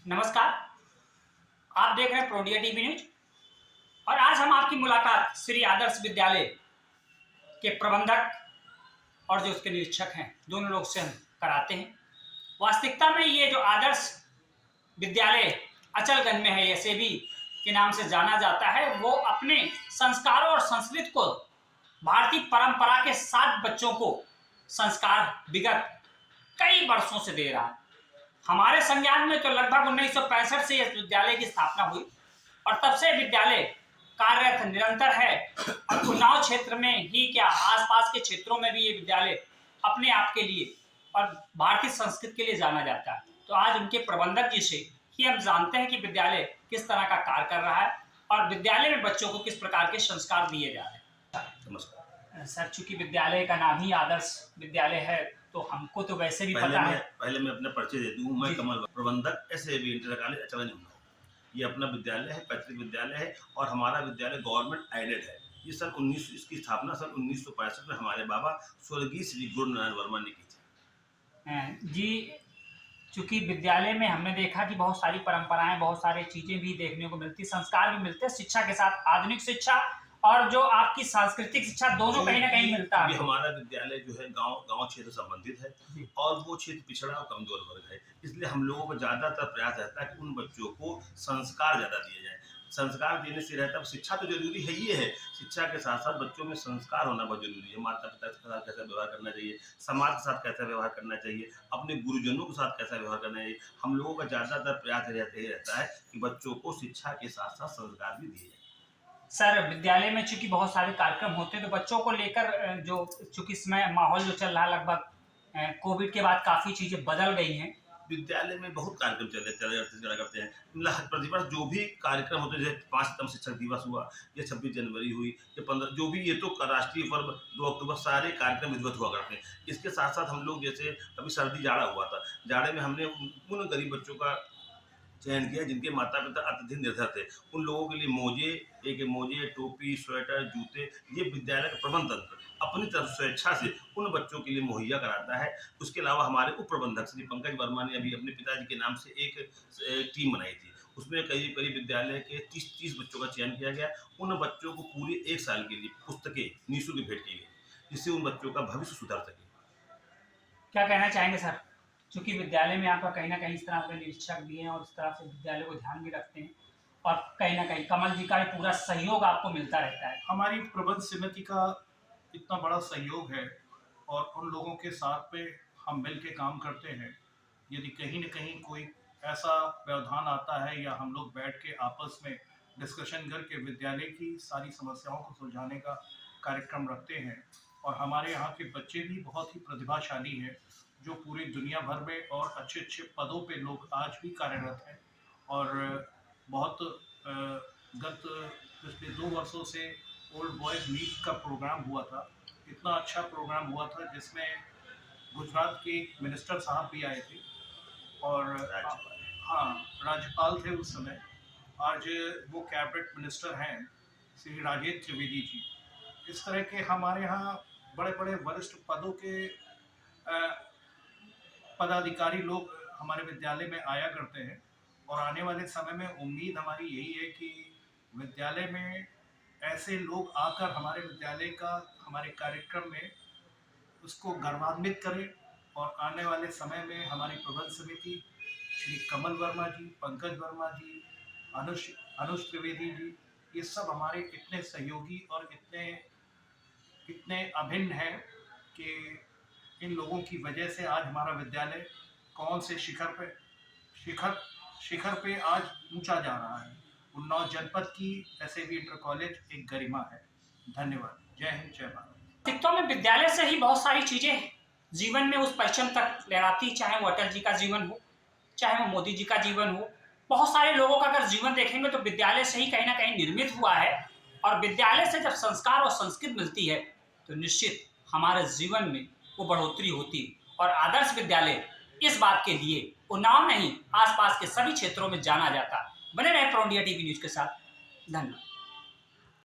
नमस्कार। आप देख रहे हैं प्रोडिया टीवी न्यूज और आज हम आपकी मुलाकात श्री आदर्श विद्यालय के प्रबंधक और जो उसके निरीक्षक हैं दोनों लोग से हम कराते हैं। वास्तविकता में ये जो आदर्श विद्यालय अचलगंज में है, एसएबी के नाम से जाना जाता है, वो अपने संस्कारों और संस्कृति को भारतीय परंपरा के साथ बच्चों को संस्कार विगत कई वर्षों से दे रहा है। हमारे संज्ञान में तो लगभग 1965 से इस विद्यालय की स्थापना हुई और तब से विद्यालय कार्यरत निरंतर है और उन्नाव क्षेत्र में ही क्या आसपास के क्षेत्रों में भी ये विद्यालय अपने आप के लिए और भारतीय संस्कृति के लिए जाना जाता है। तो आज उनके प्रबंधक जी से ही हम जानते हैं कि विद्यालय किस तरह का कार्य कर रहा है और विद्यालय में बच्चों को किस प्रकार के संस्कार दिए जा रहे हैं। नमस्कार सर, चूंकि विद्यालय का नाम ही आदर्श विद्यालय है तो हमको तो वैसे भी पता है। पहले मैं अपना परिचय दे दूं। मैं कमल प्रबंधक एसएबी इंटर कॉलेज अचलगंज हूं। ये अपना विद्यालय है, पैतृक विद्यालय है और हमारा विद्यालय गवर्नमेंट एडेड है। ये इसकी स्थापना सन 1965 में हमारे बाबा स्वर्गीय श्री गुरु नारायण वर्मा ने की थी। जी, चूंकि विद्यालय में हमने देखा कि बहुत सारी परंपराएं, बहुत सारी चीजें भी देखने को मिलती, संस्कार भी मिलते, शिक्षा के साथ आधुनिक शिक्षा और जो आपकी सांस्कृतिक शिक्षा दोनों कहीं ना कहीं मिलता है। हमारा विद्यालय जो है गांव क्षेत्र संबंधित है और वो क्षेत्र पिछड़ा और कमजोर वर्ग है, इसलिए हम लोगों को ज्यादातर प्रयास रहता है कि उन बच्चों को संस्कार ज्यादा दिए जाए। संस्कार देने से रहता है, शिक्षा तो जरूरी है ही है, शिक्षा के साथ साथ बच्चों में संस्कार होना बहुत जरूरी है। माता पिता के साथ कैसा व्यवहार करना चाहिए, समाज के साथ कैसा व्यवहार करना चाहिए, अपने गुरुजनों के साथ कैसा व्यवहार करना चाहिए। हम लोगों का ज्यादातर प्रयास रहता है कि बच्चों को शिक्षा के साथ साथ संस्कार भी दिए जाए। सर, विद्यालय में चूंकि बहुत सारे कार्यक्रम होते हैं तो बच्चों को लेकर जो चूंकि इसमें माहौल जो चल रहा है, लगभग कोविड के बाद काफी चीजें बदल गई हैं। विद्यालय में बहुत कार्यक्रम चला करते हैं। मतलब प्रतिवर्ष जो भी कार्यक्रम होते हैं, जैसे 5 सितंबर शिक्षक दिवस हुआ या 26 जनवरी हुई या 15 जो भी, ये तो राष्ट्रीय पर्व 2 अक्टूबर, सारे कार्यक्रम विधिवत हुआ करते हैं। इसके साथ साथ हम लोग, जैसे अभी सर्दी जाड़ा हुआ था, जाड़े में हमने उन गरीब बच्चों का चयन किया जिनके माता पिता अत्यधिक निर्धर थे। उन लोगों के लिए मोजे, टोपी, स्वेटर, जूते, ये विद्यालय का प्रबंध तंत्र अपनी तरफ स्वेच्छा से उन बच्चों के लिए मुहैया कराता है। उसके अलावा हमारे उप प्रबंधक श्री पंकज वर्मा ने अभी अपने पिताजी के नाम से एक टीम बनाई थी। उसमें करीब विद्यालय के 30 बच्चों का चयन किया गया। उन बच्चों को पूरे 1 साल के लिए पुस्तकें निःशुल्क भेंट की गई, जिससे उन बच्चों का भविष्य सुधर सके। क्या कहना चाहेंगे सर? चूंकि विद्यालय में आपका कहीं ना कहीं इस तरह के निरीक्षक भी हैं और इस तरह से विद्यालय को ध्यान भी रखते हैं और कहीं ना कहीं कमल जी का पूरा सहयोग आपको मिलता रहता है। हमारी प्रबंध समिति का इतना बड़ा सहयोग है और उन लोगों के साथ पे हम मिल के काम करते हैं। यदि कहीं न कहीं कोई ऐसा व्यवधान आता है या हम लोग बैठ के आपस में डिस्कशन करके विद्यालय की सारी समस्याओं को सुलझाने का कार्यक्रम रखते हैं। और हमारे यहाँ के बच्चे भी बहुत ही प्रतिभाशाली हैं, जो पूरी दुनिया भर में और अच्छे पदों पे लोग आज भी कार्यरत हैं। और बहुत गत पिछले 2 वर्षों से ओल्ड बॉयज़ मीट का प्रोग्राम हुआ था। इतना अच्छा प्रोग्राम हुआ था जिसमें गुजरात के मिनिस्टर साहब भी आए थे और राज्यपाल थे उस समय। आज वो कैबिनेट मिनिस्टर हैं श्री राजेंद्र त्रिवेदी जी। इस तरह के हमारे यहाँ बड़े वरिष्ठ पदों के पदाधिकारी लोग हमारे विद्यालय में आया करते हैं। और आने वाले समय में उम्मीद हमारी यही है कि विद्यालय में ऐसे लोग आकर हमारे विद्यालय का, हमारे कार्यक्रम में उसको गर्वान्वित करें। और आने वाले समय में हमारी प्रबंध समिति श्री कमल वर्मा जी, पंकज वर्मा जी, अनुज त्रिवेदी जी, ये सब हमारे इतने सहयोगी और इतने अभिन्न हैं कि इन लोगों की वजह से आज हमारा विद्यालय कौन से शिखर पे आज ऊंचा जा रहा है। उन्नाव जनपद की एसएबी इंटर कॉलेज एक गरिमा है। धन्यवाद। जय हिंद, जय भारत। शिक्षा में विद्यालय से ही बहुत सारी चीजें जीवन में उस परिचम तक लहराती, चाहे वो अटल जी का जीवन हो, चाहे वो मोदी जी का जीवन हो। बहुत सारे लोगों का अगर जीवन देखेंगे तो विद्यालय से ही कहीं ना कहीं निर्मित हुआ है। और विद्यालय से जब संस्कार और संस्कृति मिलती है तो निश्चित हमारे जीवन में वो बढ़ोतरी होती है। और आदर्श विद्यालय इस बात के लिए उन्नाव नहीं, आसपास के सभी क्षेत्रों में जाना जाता। बने रहे प्रोडिया टीवी न्यूज के साथ। धन्यवाद।